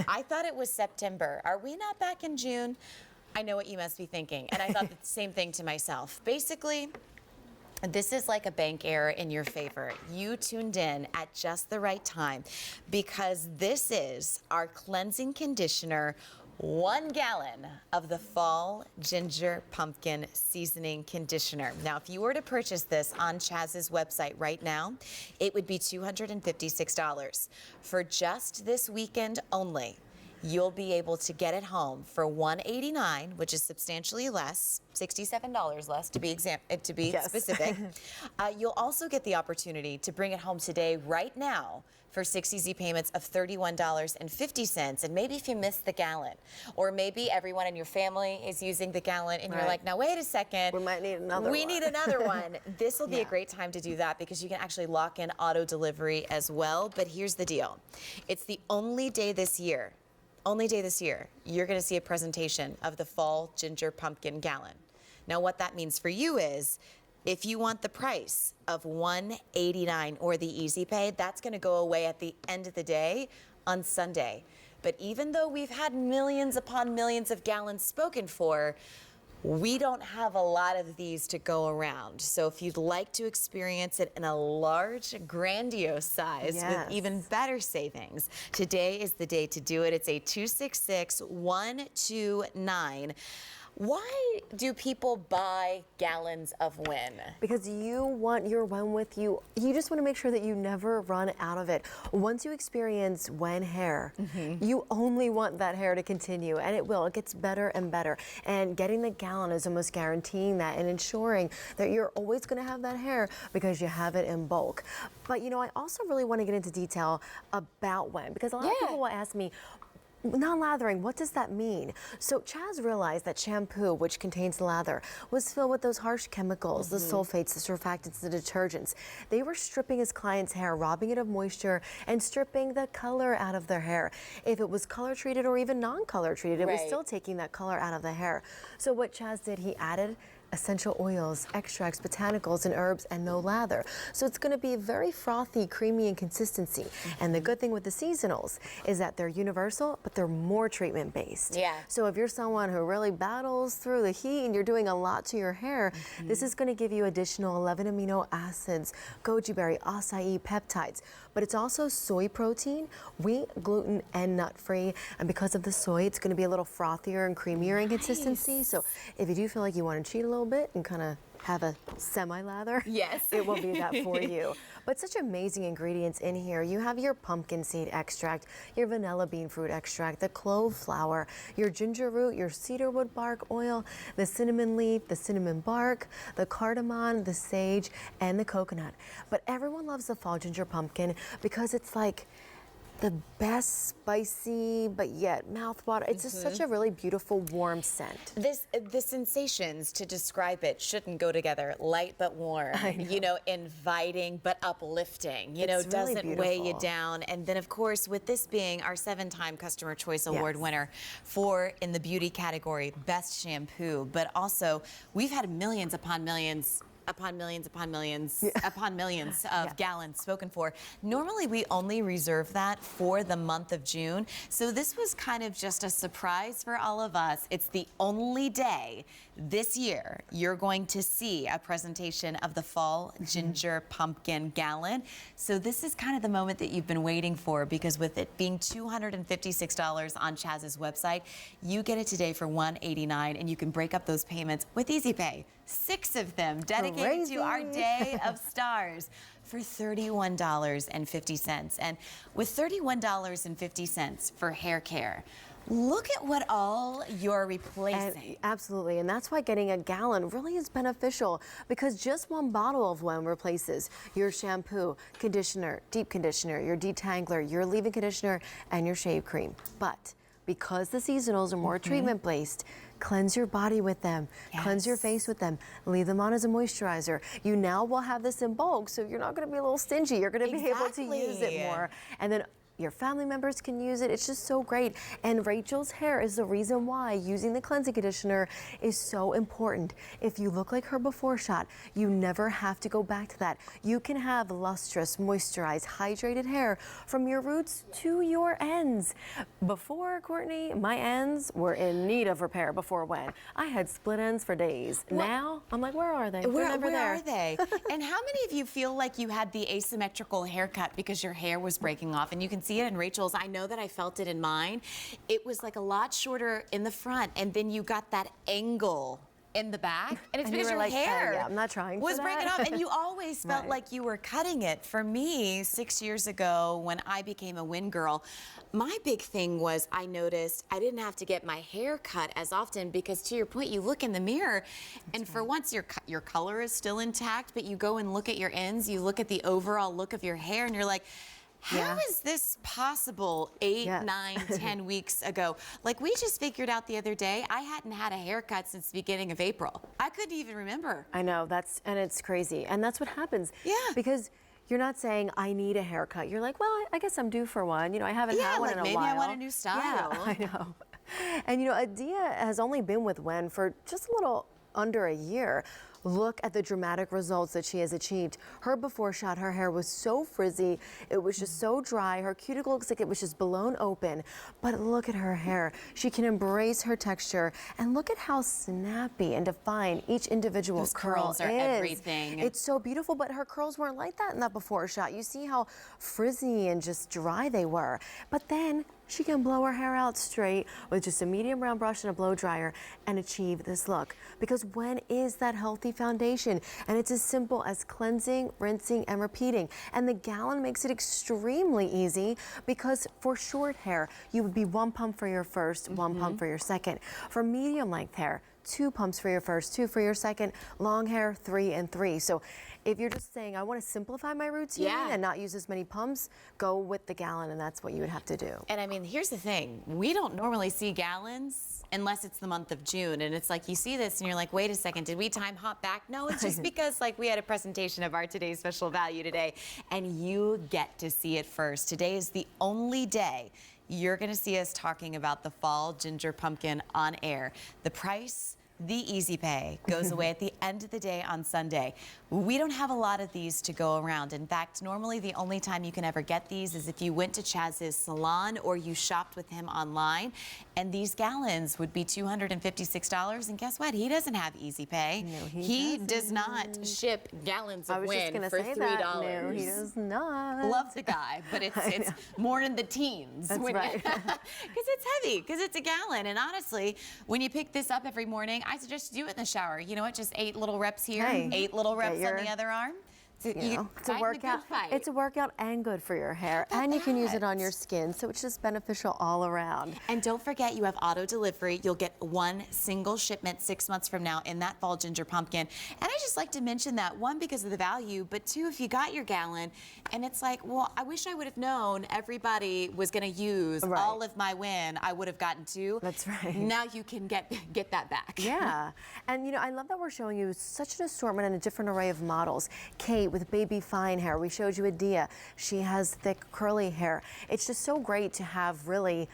I thought it was September. Are we not back in June? I know what you must be thinking. And I thought the same thing to myself. Basically, this is like a bank error in your favor. You tuned in at just the right time because this is our cleansing conditioner, 1 gallon of the Fall Ginger Pumpkin Seasoning Conditioner. Now, if you were to purchase this on Chaz's website right now, it would be $256. For just this weekend only, you'll be able to get it home for $189, which is substantially less, $67 less to be specific. You'll also get the opportunity to bring it home today, right now, for 6 easy payments of $31.50. And maybe if you missed the gallon, or maybe everyone in your family is using the gallon, and you're like, now wait a second, we might need another one. We need another one. This will be a great time to do that because you can actually lock in auto delivery as well. But here's the deal: it's the only day this year you're going to see a presentation of the Fall Ginger Pumpkin Gallon. Now, what that means for you is, if you want the price of $189 or the Easy Pay, that's going to go away at the end of the day on Sunday. But even though we've had millions upon millions of gallons spoken for, we don't have a lot of these to go around. So if you'd like to experience it in a large, grandiose size with even better savings, today is the day to do it. It's a 266-129. Why do people buy gallons of WEN? Because you want your WEN with you. You just want to make sure that you never run out of it. Once you experience WEN hair, you only want that hair to continue, and it will. It gets better and better. And getting the gallon is almost guaranteeing that and ensuring that you're always going to have that hair because you have it in bulk. But, you know, I also really want to get into detail about WEN because a lot of people will ask me, non-lathering, what does that mean? So Chaz realized that shampoo, which contains lather, was filled with those harsh chemicals, the sulfates, the surfactants, the detergents. They were stripping his client's hair, robbing it of moisture, and stripping the color out of their hair. If it was color treated or even non-color treated, it was still taking that color out of the hair. So what Chaz did, he added essential oils, extracts, botanicals, and herbs, and no lather. So it's going to be very frothy, creamy in consistency. And the good thing with the seasonals is that they're universal, but they're more treatment-based. So if you're someone who really battles through the heat and you're doing a lot to your hair, this is going to give you additional 11 amino acids, goji berry, acai, peptides. But it's also soy protein, wheat, gluten, and nut-free. And because of the soy, it's going to be a little frothier and creamier in consistency. So if you do feel like you want to cheat a little bit and kind of have a semi-lather, it will be that for you. But such amazing ingredients in here. You have your pumpkin seed extract, your vanilla bean fruit extract, the clove flower, your ginger root, your cedarwood bark oil, the cinnamon leaf, the cinnamon bark, the cardamom, the sage, and the coconut. But everyone loves the fall ginger pumpkin because it's like the best spicy, but yet mouthwater. It's just such a really beautiful, warm scent. The sensations, to describe it, shouldn't go together. Light but warm, you know, inviting but uplifting, you know, doesn't weigh you down. And then, of course, with this being our 7-time Customer Choice Award winner for, in the beauty category, Best Shampoo, but also we've had millions upon millions upon millions of gallons spoken for. Normally, we only reserve that for the month of June. So this was kind of just a surprise for all of us. It's the only day this year you're going to see a presentation of the Fall Ginger Pumpkin Gallon. So this is kind of the moment that you've been waiting for, because with it being $256 on Chaz's website, you get it today for $189, and you can break up those payments with Easy Pay. 6 of them dedicated to our Day of Stars for $31.50. And with $31.50 for hair care, look at what all you're replacing. Absolutely, and that's why getting a gallon really is beneficial, because just one bottle of WEN replaces your shampoo, conditioner, deep conditioner, your detangler, your leave-in conditioner, and your shave cream. But because the seasonals are more treatment-based, cleanse your body with them, cleanse your face with them, leave them on as a moisturizer. You now will have this in bulk, so you're not going to be a little stingy. You're going to be able to use it more. And then your family members can use it. It's just so great. And Rachel's hair is the reason why using the cleansing conditioner is so important. If you look like her before shot, you never have to go back to that. You can have lustrous, moisturized, hydrated hair from your roots to your ends. Before, Courtney, my ends were in need of repair before WEN. I had split ends for days. Now, I'm like, where are they? They're never there. Where are they? And how many of you feel like you had the asymmetrical haircut because your hair was breaking off? And you can see it in Rachel's. I know that I felt it in mine. It was like a lot shorter in the front, and then you got that angle in the back, and it's And because you your were like, hair yeah, I'm not trying for was that. breaking off, and you always felt Right. like you were cutting it. For me, 6 years ago, when I became a WEN girl, my big thing was I noticed I didn't have to get my hair cut as often because, to your point, you look in the mirror, and for once your color is still intact, but you go and look at your ends, you look at the overall look of your hair, and you're like, how is this possible 8, Yes. 9, 10 weeks ago? Like, we just figured out the other day, I hadn't had a haircut since the beginning of April. I couldn't even remember. I know, and it's crazy. And that's what happens. Yeah. Because you're not saying, I need a haircut. You're like, well, I guess I'm due for one. You know, I haven't had one like in a maybe while. I want a new style. Yeah, I know. And you know, Adia has only been with WEN for just a little under a year. Look at the dramatic results that she has achieved. Her before shot, her hair was so frizzy. It was just so dry. Her cuticle looks like it was just blown open. But look at her hair. She can embrace her texture. And look at how snappy and defined each individual Those curl curls are is. everything. It's so beautiful, but her curls weren't like that in that before shot. You see how frizzy and just dry they were. But then she can blow her hair out straight with just a medium round brush and a blow dryer and achieve this look. Because WEN is that healthy foundation, and it's as simple as cleansing, rinsing, and repeating. And the gallon makes it extremely easy because for short hair, you would be 1 pump for your first, 1 pump for your second. For medium length hair, 2 pumps for your first, 2 for your second, long hair, 3 and 3. So if you're just saying, I want to simplify my routine and not use as many pumps, go with the gallon, and that's what you would have to do. And I mean, here's the thing. We don't normally see gallons unless it's the month of June. And it's like you see this and you're like, wait a second, did we time hop back? No, it's just because like we had a presentation of our today's special value today, and you get to see it first. Today is the only day you're going to see us talking about the fall ginger pumpkin on air. The price, the easy pay, goes away at the end of the day on Sunday. We don't have a lot of these to go around. In fact, normally the only time you can ever get these is if you went to Chaz's salon or you shopped with him online. And these gallons would be $256. And guess what? He doesn't have easy pay. No, he does not ship gallons of WEN for $3. No, he does not. Love the guy, but it's more in the teens. That's right. Because it's heavy, because it's a gallon. And honestly, when you pick this up every morning, I suggest you do it in the shower. You know what? Just 8 little reps here, 8 little reps on the other arm. So It's a workout. It's a workout and good for your hair, and you can use it on your skin. So it's just beneficial all around. And don't forget, you have auto delivery. You'll get 1 single shipment 6 months from now in that fall ginger pumpkin. And I just like to mention that, 1, because of the value, but 2, if you got your gallon, and it's like, well, I wish I would have known everybody was going to use all of my WEN. I would have gotten 2. That's right. Now you can get that back. Yeah, and you know, I love that we're showing you such an assortment and a different array of models. Kate with baby fine hair. We showed you Adia. She has thick curly hair. It's just so great to have really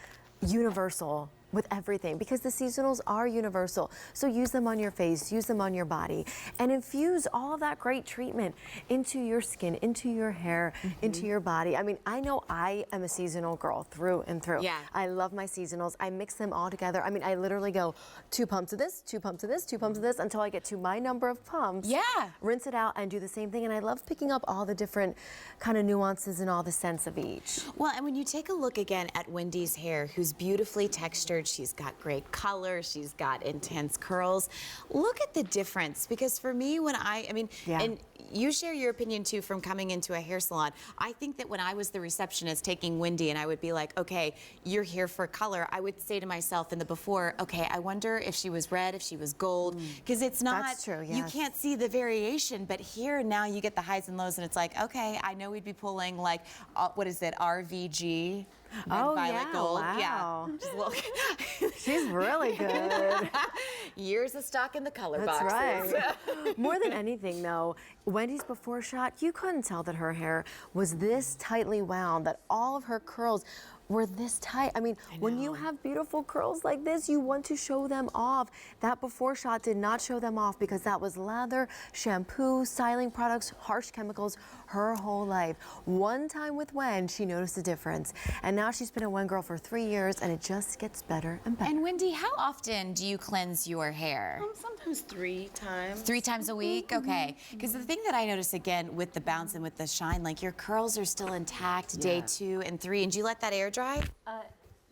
universal with everything, because the seasonals are universal. So use them on your face, use them on your body, and infuse all of that great treatment into your skin, into your hair, into your body. I mean, I know I am a seasonal girl through and through. Yeah. I love my seasonals. I mix them all together. I mean, I literally go 2 pumps of this, 2 pumps of this, 2 pumps of this until I get to my number of pumps. Yeah. Rinse it out and do the same thing. And I love picking up all the different kind of nuances and all the scents of each. Well, and when you take a look again at Wendy's hair, who's beautifully textured, she's got great color, she's got intense curls. Look at the difference, because for me, when I mean, and you share your opinion too from coming into a hair salon. I think that when I was the receptionist taking Wendy and I would be like, okay, you're here for color, I would say to myself in the before, okay, I wonder if she was red, if she was gold, because it's not, That's true, you can't see the variation, but here now you get the highs and lows, and it's like, okay, I know we'd be pulling like, what is it, RVG? Oh, violet yeah, gold. wow. Yeah, just a little. She's really good. Years of stock in the color That's boxes. right. More than anything, though, Wendy's before shot, you couldn't tell that her hair was this tightly wound, that all of her curls were this tight. I mean, when you have beautiful curls like this, you want to show them off. That before shot did not show them off because that was lather, shampoo, styling products, harsh chemicals her whole life. One time with Wen, she noticed a difference. And now she's been a Wen girl for 3 years, and it just gets better and better. And Wendy, how often do you cleanse your hair? Sometimes 3 times. 3 times a week? Okay. Because the thing that I notice again with the bounce and with the shine, like your curls are still intact day 2 and 3. And do you let that air dry?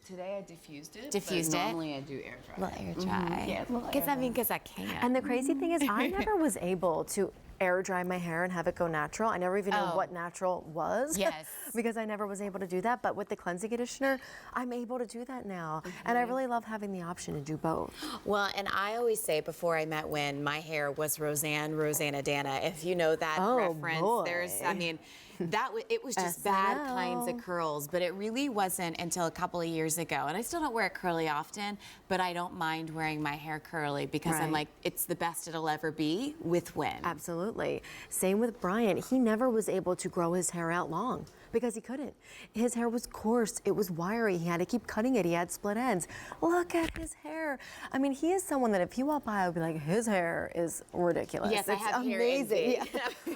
Today I diffused it. Diffused but it? Normally I do air dry. Little air dry. Yeah, little Because air I mean, because I can. And the crazy thing is, I never was able to air dry my hair and have it go natural. I never even knew what natural was. Yes. Because I never was able to do that. But with the cleansing conditioner, I'm able to do that now. And I really love having the option to do both. Well, and I always say before I met Wen, my hair was Rosanna Dana. If you know that reference, boy. I mean, it was just bad SNL. kinds of curls, but it really wasn't until a couple of years ago. And I still don't wear it curly often, but I don't mind wearing my hair curly because I'm Right. like, it's the best it'll ever be with Wen. Absolutely. Same with Brian. He never was able to grow his hair out long because he couldn't. His hair was coarse. It was wiry. He had to keep cutting it. He had split ends. Look at his hair. I mean, he is someone that if he walked by, I would be like, his hair is ridiculous. Yes, I It's have hair amazing. envy.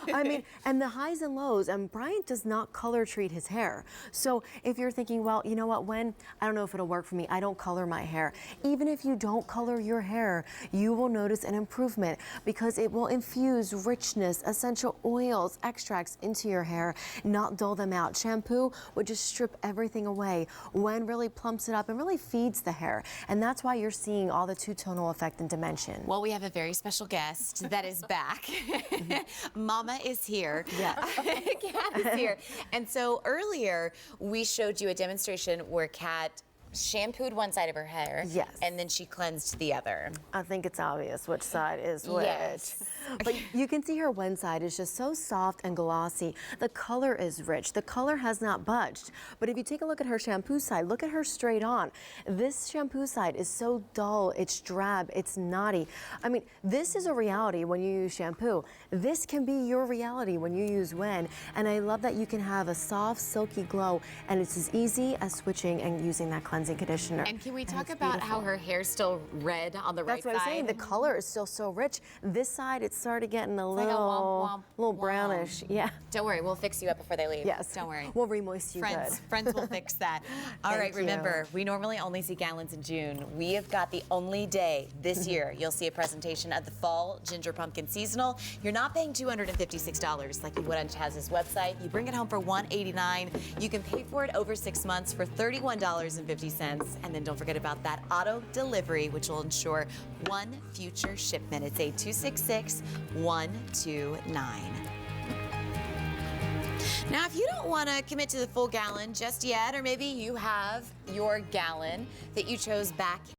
Yeah. I mean, and the highs and lows, and Brian does not color treat his hair. So if you're thinking, well, you know what, Wen, I don't know if it'll work for me. I don't color my hair. Even if you don't color your hair, you will notice an improvement because it will infuse richness, essential oils, extracts into your hair, not dull them out. Shampoo would just strip everything away. Wen really plumps it up and really feeds the hair. And that's why you're seeing all the two-tonal effect and dimension. Well, we have a very special guest that is back. Mama is here. Yes. Kat is here. And so earlier, we showed you a demonstration where Kat shampooed one side of her hair. Yes. And then she cleansed the other. I think it's obvious which side is which. Yes. But you can see her Wen side is just so soft and glossy. The color is rich. The color has not budged. But if you take a look at her shampoo side, look at her straight on. This shampoo side is so dull, it's drab, it's knotty. I mean, this is a reality when you use shampoo. This can be your reality when you use Wen. And I love that you can have a soft, silky glow, and it's as easy as switching and using that cleansing conditioner. And can we talk it's about how beautiful. her hair's still red on the right That's what side? I'm saying. The color is still so rich. This side, it started getting a like a little, womp, womp, brownish. womp. Yeah. Don't worry, we'll fix you up before they leave. Yes. Don't worry. We'll remoist you Friends, good. friends will fix that. All Thank right, you. remember, we normally only see gallons in June. We have got the only day this year you'll see a presentation of the Fall Ginger Pumpkin Seasonal. You're not paying $256 like you would on Chaz's website. You bring it home for $189. You can pay for it over 6 months for $31.50. And then don't forget about that auto delivery, which will ensure one future shipment. It's 826-129. Now, if you don't want to commit to the full gallon just yet, or maybe you have your gallon that you chose back